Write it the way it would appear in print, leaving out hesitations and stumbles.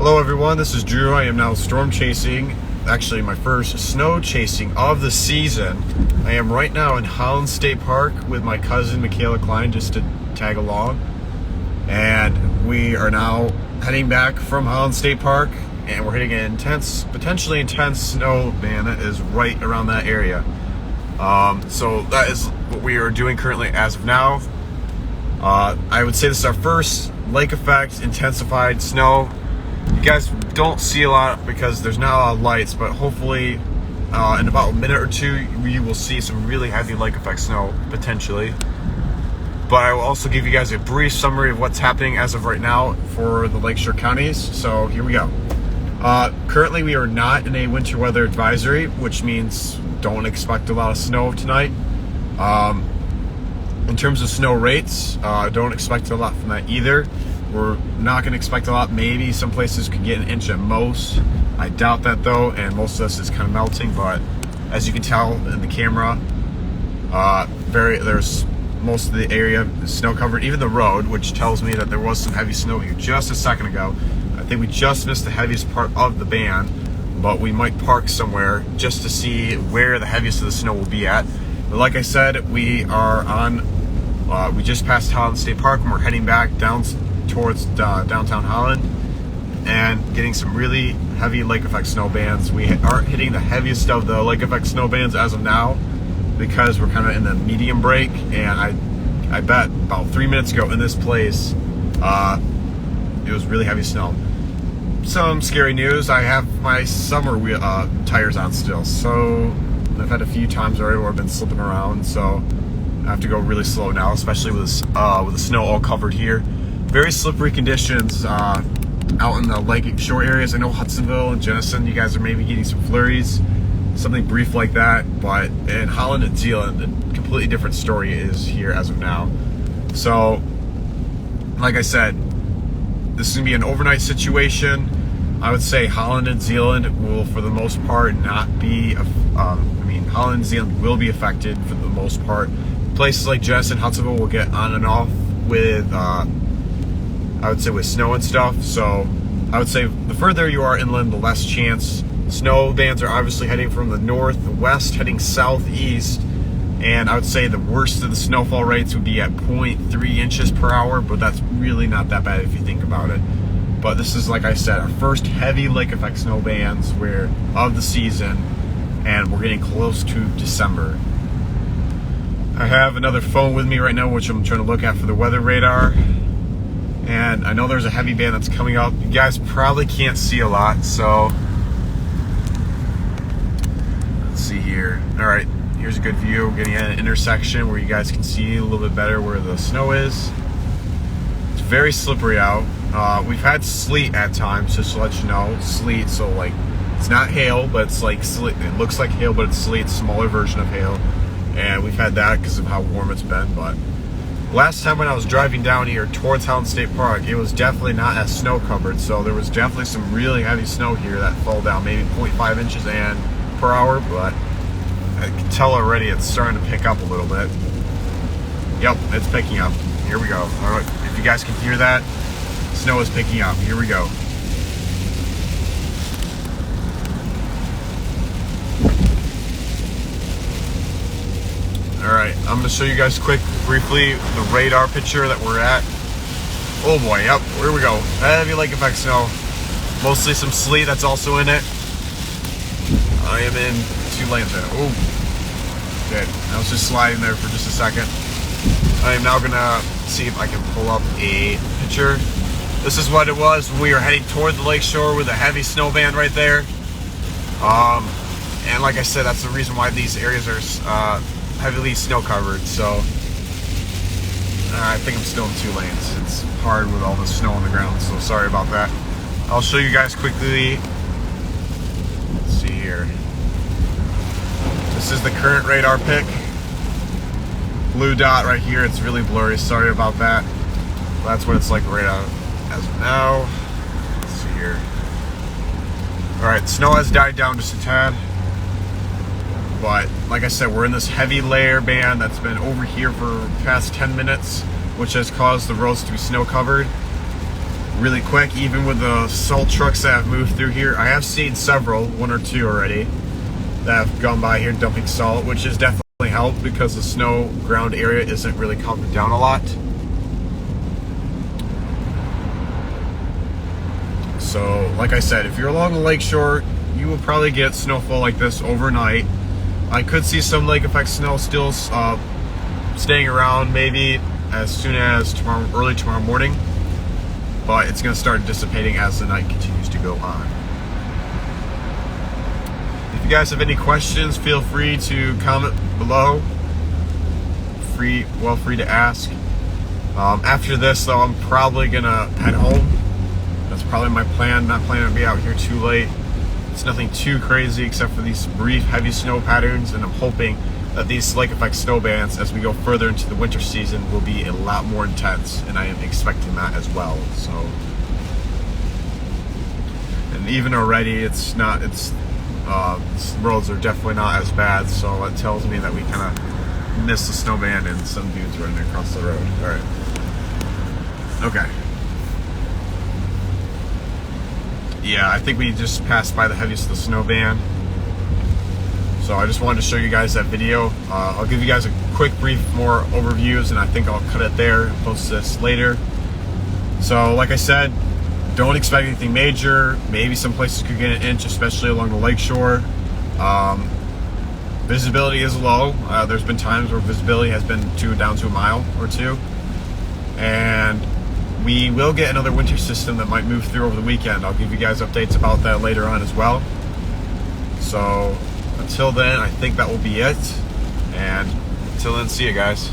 Hello everyone, this is Drew. I am now storm chasing, actually my first snow chasing of the season. I am right now in Holland State Park with my cousin Makayla Kleyn just to tag along. And we are now heading back from Holland State Park and we're hitting an intense, potentially intense snow band that is right around that area. So that is what we are doing currently as of now. I would say this is our first lake effect intensified snow. You guys don't see a lot because there's not a lot of lights, but hopefully in about a minute or two you will see some really heavy lake effect snow potentially. But I will also give you guys a brief summary of what's happening as of right now for the lakeshore counties. So here we go. Currently we are not in a winter weather advisory, which means don't expect a lot of snow tonight. In terms of snow rates, don't expect a lot from that either. We're not going to expect a lot. Maybe some places could get an inch at most. I doubt that though, and most of this is kind of melting, but as you can tell in the camera, there's most of the area is snow covered, even the road, which tells me that there was some heavy snow here just a second ago. I think we just missed the heaviest part of the band, but we might park somewhere just to see where the heaviest of the snow will be at. But like I said, we are on, we just passed Holland State Park and we're heading back down towards downtown Holland and getting some really heavy lake effect snow bands. We aren't hitting the heaviest of the lake effect snow bands as of now because we're kind of in the medium break, and I bet about 3 minutes ago in this place it was really heavy snow. Some scary news, I have my summer tires on still, so I've had a few times already where I've been slipping around, so I have to go really slow now, especially with the snow all covered here. Very slippery conditions out in the lake shore areas. I know Hudsonville and Jenison, you guys are maybe getting some flurries, something brief like that, but in Holland and Zeeland, a completely different story is here as of now. So, like I said, this is going to be an overnight situation. I would say Holland and Zeeland will, for the most part, not be, Holland and Zeeland will be affected for the most part. Places like Jenison and Hudsonville will get on and off with, I would say with snow and stuff. So I would say the further you are inland, the less chance. Snow bands are obviously heading from the northwest, heading southeast. And I would say the worst of the snowfall rates would be at 0.3 inches per hour, but that's really not that bad if you think about it. But this is, like I said, our first heavy lake effect snow bands of the season, and we're getting close to December. I have another phone with me right now, which I'm trying to look at for the weather radar. And I know there's a heavy band that's coming up. You guys probably can't see a lot, so let's see here. All right, here's a good view. We're getting at an intersection where you guys can see a little bit better where the snow is. It's very slippery out. We've had sleet at times, just to let you know. Sleet, so like it's not hail, but it's like sleet. It looks like hail, but it's sleet, smaller version of hail. And we've had that because of how warm it's been. But last time when I was driving down here towards Holland State Park, it was definitely not as snow covered. So there was definitely some really heavy snow here that fell down, maybe 0.5 inches per hour. But I can tell already it's starting to pick up a little bit. Yep, it's picking up. Here we go. All right, if you guys can hear that, snow is picking up. Here we go. Alright, I'm going to show you guys briefly the radar picture that we're at. Oh boy, yep, here we go. Heavy lake effect snow. Mostly some sleet that's also in it. I am in 2 lanes there. Oh, good. I was just sliding there for just a second. I am now going to see if I can pull up a picture. This is what it was when we were heading toward the lakeshore with a heavy snow band right there. And like I said, that's the reason why these areas are heavily snow covered. So I think I'm still in 2 lanes. It's hard with all the snow on the ground, so sorry about that. I'll show you guys quickly. Let's see here. This is the current radar pic. Blue dot right here. It's really blurry. Sorry about that. That's what it's like right out as of now. Let's see here. Alright, snow has died down just a tad. But like I said, we're in this heavy layer band that's been over here for the past 10 minutes, which has caused the roads to be snow covered. really quick. Even with the salt trucks that have moved through here, I have seen several, one or two already, that have gone by here dumping salt, which has definitely helped because the snow ground area isn't really coming down a lot. So, like I said, if you're along the lakeshore, you will probably get snowfall like this overnight. I could see some lake effect snow still staying around maybe as soon as early tomorrow morning, but it's going to start dissipating as the night continues to go on. If you guys have any questions, feel free to comment below. Free to ask. After this, though, I'm probably going to head home. That's probably my plan. Not planning to be out here too late. It's nothing too crazy except for these brief heavy snow patterns, and I'm hoping that these lake effect snow bands, as we go further into the winter season, will be a lot more intense, and I am expecting that as well. So, and even already, the roads are definitely not as bad. So it tells me that we kind of missed the snow band and some dudes running across the road. All right. Okay. Yeah, I think we just passed by the heaviest of the snow band. So I just wanted to show you guys that video. I'll give you guys a quick brief more overviews, and I think I'll cut it there and post this later. So like I said, don't expect anything major. Maybe some places could get an inch, especially along the lakeshore. Visibility is low. There's been times where visibility has been down to a mile or two. And we will get another winter system that might move through over the weekend. I'll give you guys updates about that later on as well. So until then, I think that will be it. And until then, see you guys.